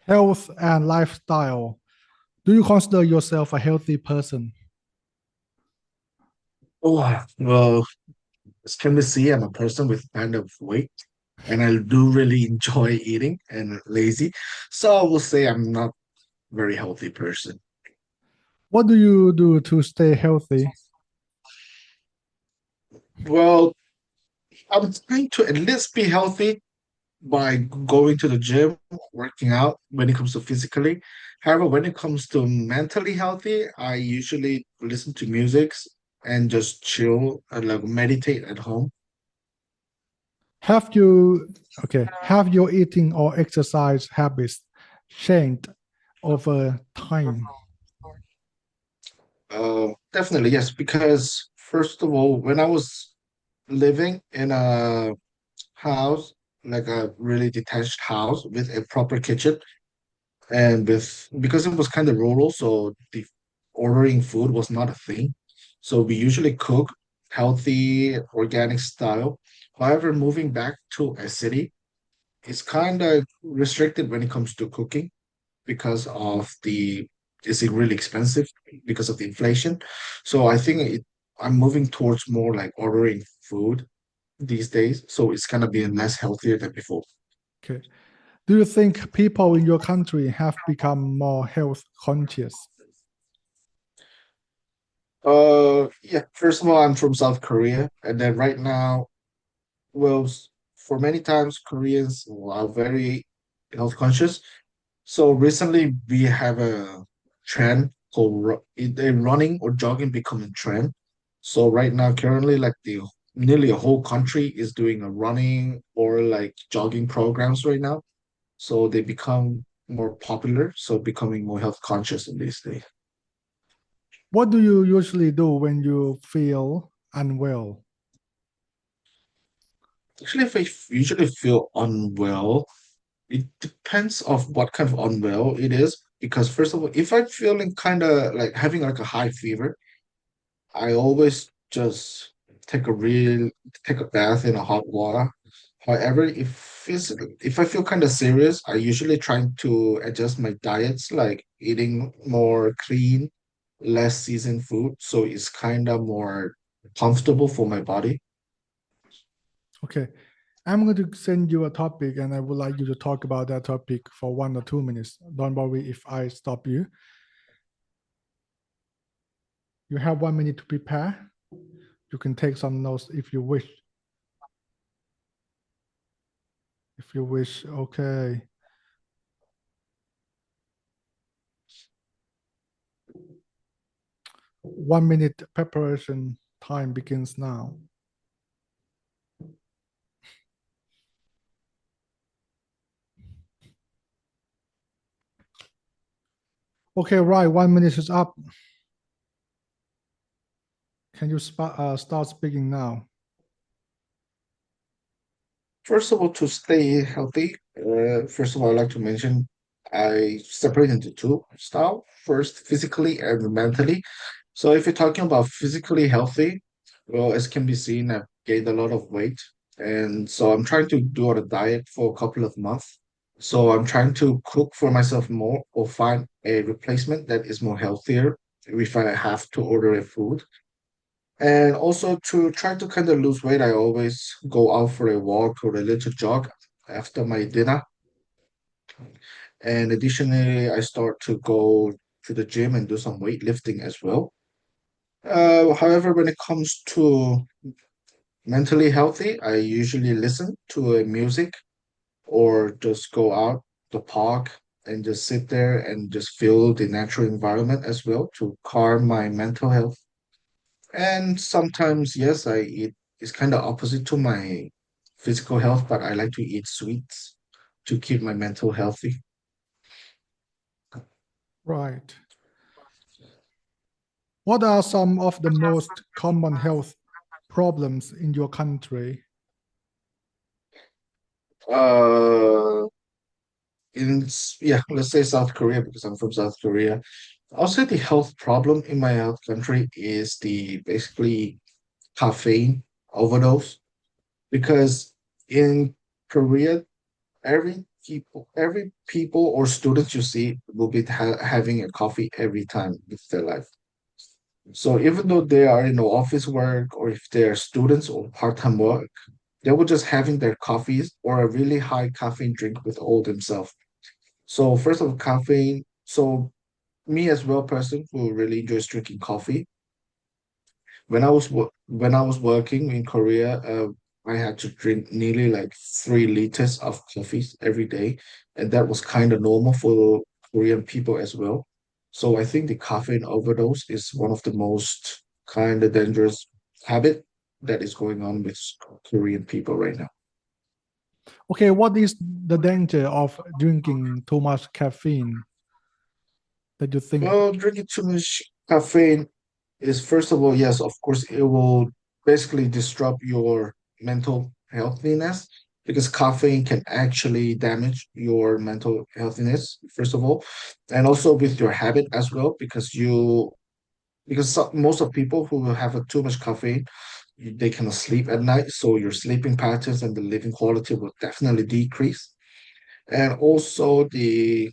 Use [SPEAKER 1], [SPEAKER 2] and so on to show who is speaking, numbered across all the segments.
[SPEAKER 1] Health and lifestyle. Do you consider yourself a healthy person?
[SPEAKER 2] Oh, well, as can we see, I'm a person with kind of weight, and I do really enjoy eating and lazy. So I will say I'm not a very healthy person.
[SPEAKER 1] What do you do to stay healthy?
[SPEAKER 2] Well, I'm trying to at least be healthy by going to the gym, working out when it comes to physically. However, when it comes to mentally healthy, I usually listen to music and just chill and like meditate at home.
[SPEAKER 1] Have you have your eating or exercise habits changed over time?
[SPEAKER 2] Definitely, yes, because first of all, when I was living in a house, like a really detached house with a proper kitchen, and with because it was kind of rural, so the ordering food was not a thing. So we usually cook healthy, organic style. However, moving back to a city, it's kind of restricted when it comes to cooking because of the is it really expensive because of the inflation. So I think I'm moving towards more like ordering food these days. So it's gonna be less healthier than before.
[SPEAKER 1] Okay. Do you think people in your country have become more health conscious?
[SPEAKER 2] Yeah, first of all, I'm from South Korea, and then right now, well, for many times Koreans are very health conscious. So recently we have a trend called running or jogging becoming trend. So right now, currently, like the nearly a whole country is doing a running or like jogging programs right now. So they become more popular, so becoming more health conscious in these days.
[SPEAKER 1] What do you usually do when you feel unwell?
[SPEAKER 2] Actually, if I usually feel unwell, it depends of what kind of unwell it is. Because first of all, if I'm feeling kind of like having like a high fever, I always just take a real take a bath in a hot water. However, if I feel kind of serious, I usually try to adjust my diets, like eating more clean, less seasoned food, so it's kind of more comfortable for my body.
[SPEAKER 1] Okay. I'm going to send you a topic and I would like you to talk about that topic for 1 or 2 minutes. Don't worry if I stop you. You have 1 minute to prepare. You can take some notes if you wish. If you wish, okay. 1 minute preparation time begins now. Okay, right. 1 minute is up. Can you start speaking now?
[SPEAKER 2] First of all, to stay healthy, first of all, I'd like to mention I separate into two style. First, physically and mentally. So if you're talking about physically healthy, well, as can be seen, I've gained a lot of weight. And so I'm trying to do a diet for a couple of months. So I'm trying to cook for myself more or find a replacement that is more healthier if I have to order a food. And also to try to kind of lose weight, I always go out for a walk or a little jog after my dinner. And additionally, I start to go to the gym and do some weightlifting as well. However, when it comes to mentally healthy, I usually listen to a music or just go out the park and just sit there and just feel the natural environment as well to calm my mental health. And sometimes, yes, I eat. It's kind of opposite to my physical health, but I like to eat sweets to keep my mental healthy.
[SPEAKER 1] Right. What are some of the most common health problems in your country?
[SPEAKER 2] Uh, yeah, let's say South Korea because I'm from South Korea. I'll say the health problem in my health country is the basically caffeine overdose because in Korea, every every people or students you see will be having a coffee every time of their life. So even though they are in office work or if they are students or part-time work, they were just having their coffees or a really high caffeine drink with all themselves. So first of all, caffeine. So me as well, person who really enjoys drinking coffee. When I was working in Korea, I had to drink nearly like 3 liters of coffee every day, and that was kind of normal for Korean people as well. So I think the caffeine overdose is one of the most kind of dangerous habit that is going on with Korean people right now.
[SPEAKER 1] Okay, what is the danger of drinking too much caffeine that you think?
[SPEAKER 2] Well, drinking too much caffeine is first of all, yes, of course, it will basically disrupt your mental healthiness because caffeine can actually damage your mental healthiness, first of all, and also with your habit as well, because most of people who have too much caffeine, they cannot sleep at night, so your sleeping patterns and the living quality will definitely decrease. And also the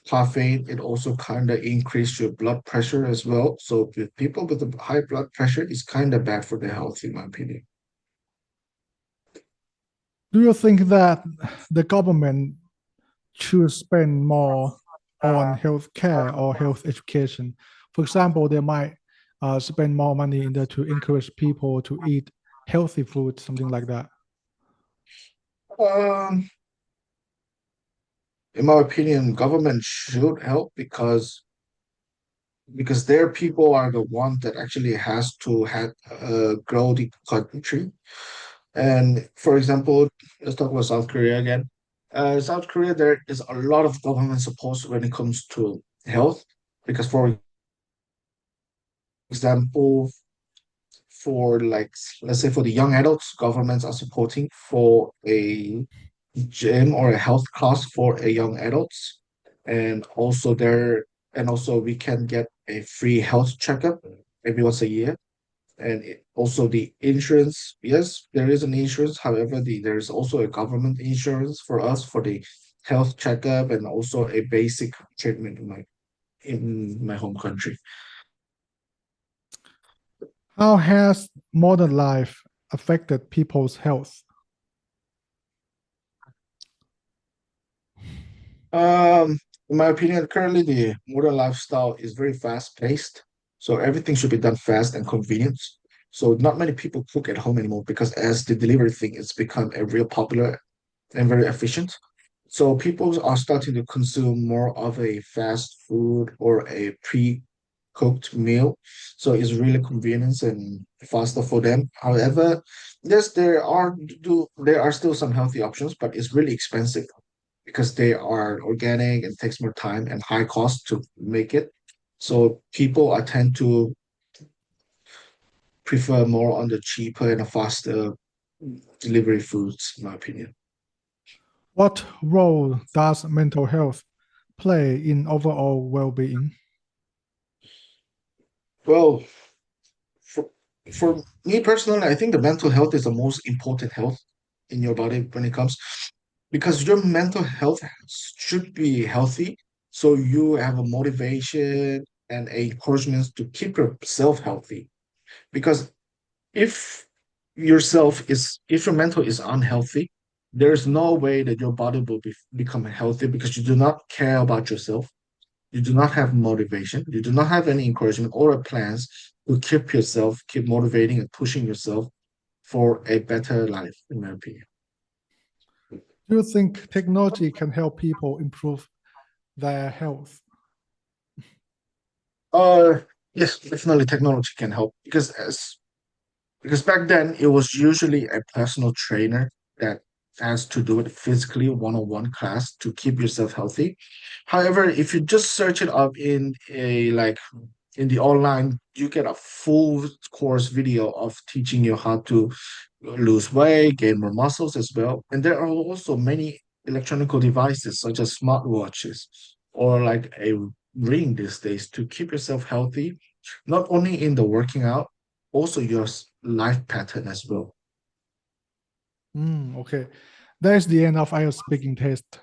[SPEAKER 2] caffeine, it also kind of increase your blood pressure as well. So with people with a high blood pressure, it's kind of bad for their health, in my opinion.
[SPEAKER 1] Do you think that the government should spend more on health care or health education? For example, they might spend more money in there to encourage people to eat healthy food, something like that.
[SPEAKER 2] Um, in my opinion, government should help because their people are the one that actually has to grow the country. And for example, let's talk about South Korea again. South Korea, there is a lot of government support when it comes to health, because for example, for like let's say for the young adults, governments are supporting for a gym or a health class for a young adults, and also we can get a free health checkup maybe once a year. And also the insurance, yes, there is an insurance. However, there's also a government insurance for us for the health checkup and also a basic treatment in my home country.
[SPEAKER 1] How has modern life affected people's health?
[SPEAKER 2] In my opinion, currently the modern lifestyle is very fast paced. So everything should be done fast and convenient. So not many people cook at home anymore because as the delivery thing it's become a real popular and very efficient. So people are starting to consume more of a fast food or a pre-cooked meal. So it's really convenient and faster for them. However, yes, there are still some healthy options, but it's really expensive because they are organic and takes more time and high cost to make it. So people I tend to prefer more on the cheaper and faster delivery foods, in my opinion.
[SPEAKER 1] What role does mental health play in overall well-being?
[SPEAKER 2] Well, for for me personally, I think the mental health is the most important health in your body when it comes because your mental health should be healthy, so you have a motivation and a encouragement to keep yourself healthy. Because if if your mental is unhealthy, there's no way that your body will become healthy because you do not care about yourself. You do not have motivation. You do not have any encouragement or plans to keep motivating and pushing yourself for a better life, in my opinion.
[SPEAKER 1] Do you think technology can help people improve their health?
[SPEAKER 2] Uh, yes, definitely technology can help because back then it was usually a personal trainer that has to do it physically one-on-one class to keep yourself healthy. However, if you just search it up in the online, you get a full course video of teaching you how to lose weight, gain more muscles as well. And there are also many electronic devices such as smartwatches or like a ring these days to keep yourself healthy, not only in the working out, also your life pattern as well.
[SPEAKER 1] Okay. That is the end of IELTS speaking test.